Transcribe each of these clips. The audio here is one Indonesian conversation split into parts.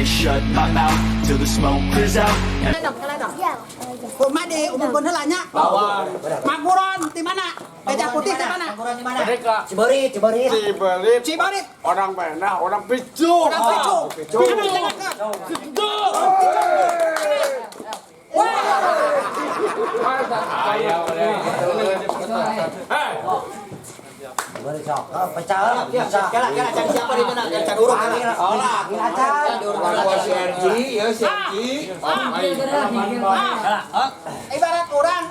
shut my mouth till the smoke clears out. Rumah di umum Bonhelanya. Maguron di mana? Gajah Putih di mana? Ciborit. Ciborit. Orang mana? Orang Picu. Picu. Pecah. Kala cari siapa di mana? Cari urut. Ibarat orang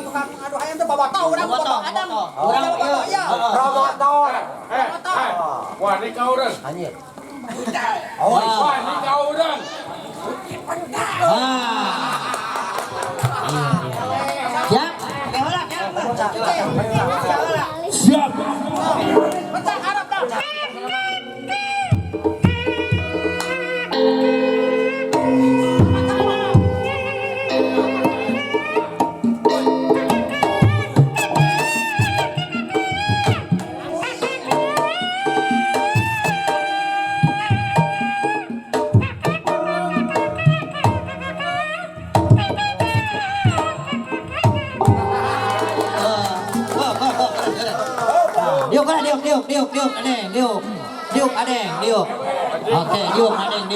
tukang adu ayam itu bawa tahu orang bawa adam. Orang iya. Promotor. Wah, ini kau orang. Anjir. Wah, ini kau orang. Siap. Pecah harap dah. Diuk adeng. Oke, diuk adeng.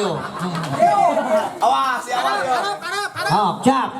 Awas, awas. Oh, cap.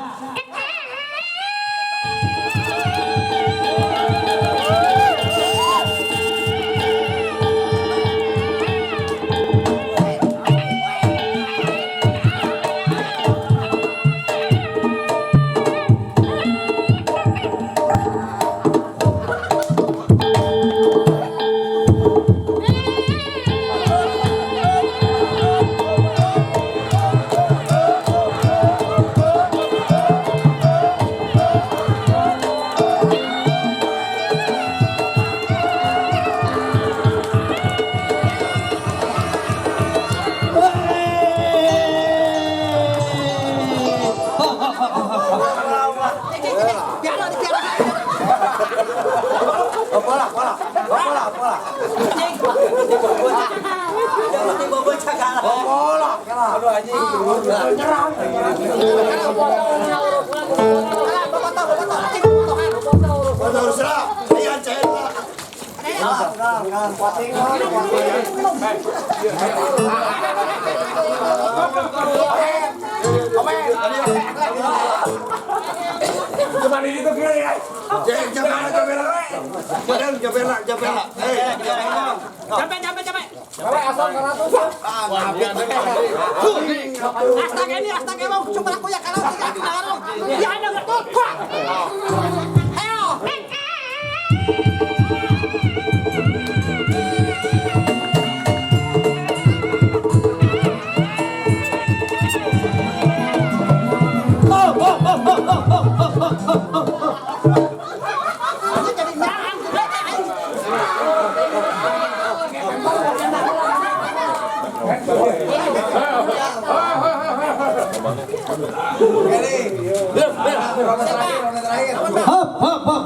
Cuma ini tuh kiri ya. Jangan bela. Capek. Kalau asal 100. Astaga mau cuma aku ya kalau ya ada betul. Ayo.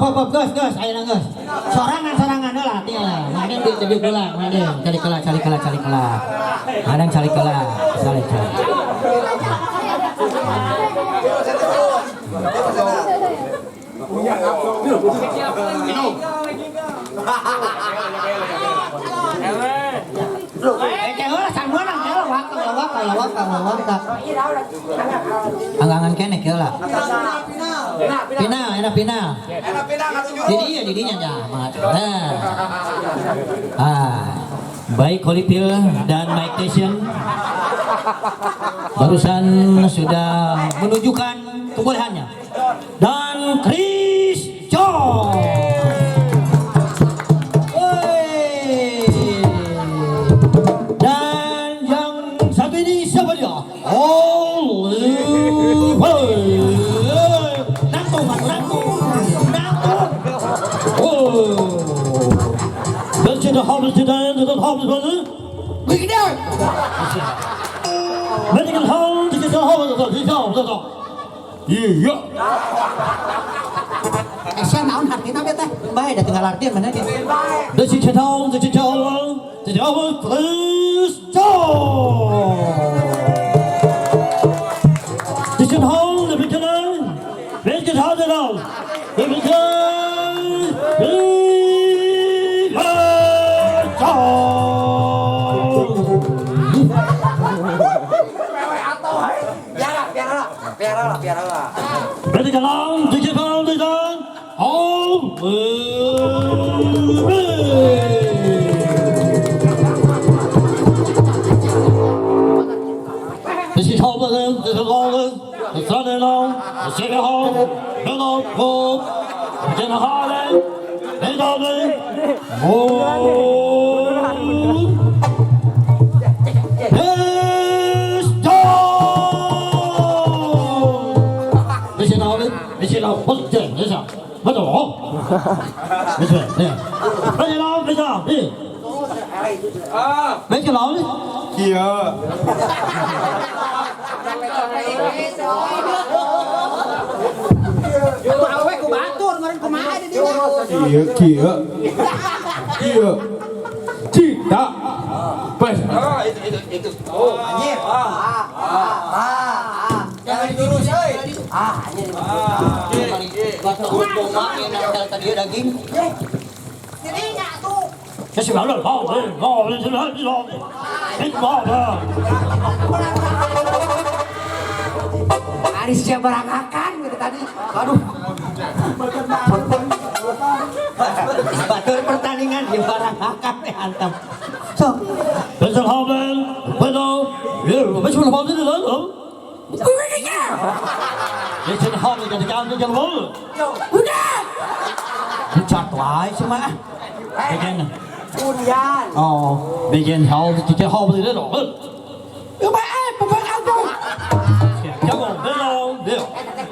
Hop, gus, ayo nanggus. Sorangan lah, tinggal. Madeng di pulang, madeng. Cari kelah. Madeng cari kelah. Anggangan kene kieu lah. Pina. Didinya ya. Baik Holyfield dan Mike Tyson barusan sudah menunjukkan kebolehannya. Dan Chris John. Iya. Saya naon hartina teh. Bae da tinggal artian mana dia. Đây là chiến thắng 这条我分手。这些好，你们看来，别给他的了，你们看，一分手。 Berarti kalang, dikit kalang, dikit home This is home again, this is home again. The sun is on, the city home, the long home, the Harlem, the Dublin,没见到，我这没事，我走，没事，对，没见到，没事，没见到呢， Kìa. Mau we kumatur, ngaran kumaha di dinya. Kìa. Kìa. Cinta. Pas. Itu. Oh, Anjir. Jangan diurus, euy. Anjir. Waktu ngomong yang tadi daging. Dirinya tuh. Cái sự bảo là ngon lên trên hết ngon, hết ngon à. Aris siap berangakan gitu tadi. Aduh. Batur pertandingan di barangakan hantam. So, bây giờ hôm lên, bây giờ, mấy chú là hôm đến lớn không? Đi trên hôm thì cần cao cho bố. Chặt lại chứ mà. Bây giờ nè. Unyan. Bây giờ hậu thì cái hôm thì nó đổ hơn. Các bạn ơi, các bạn ăn không? Cháu còn bây giờ,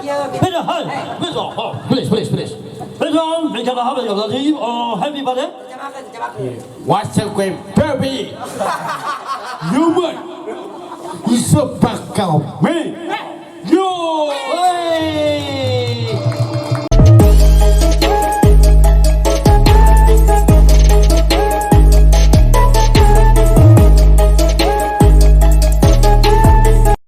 Kia. bây giờ hơi, bây giờ, please. Bây giờ, mình cho nó hôm bây giờ là gì? Happy birthday. What's up, baby? You man. Isopakau me.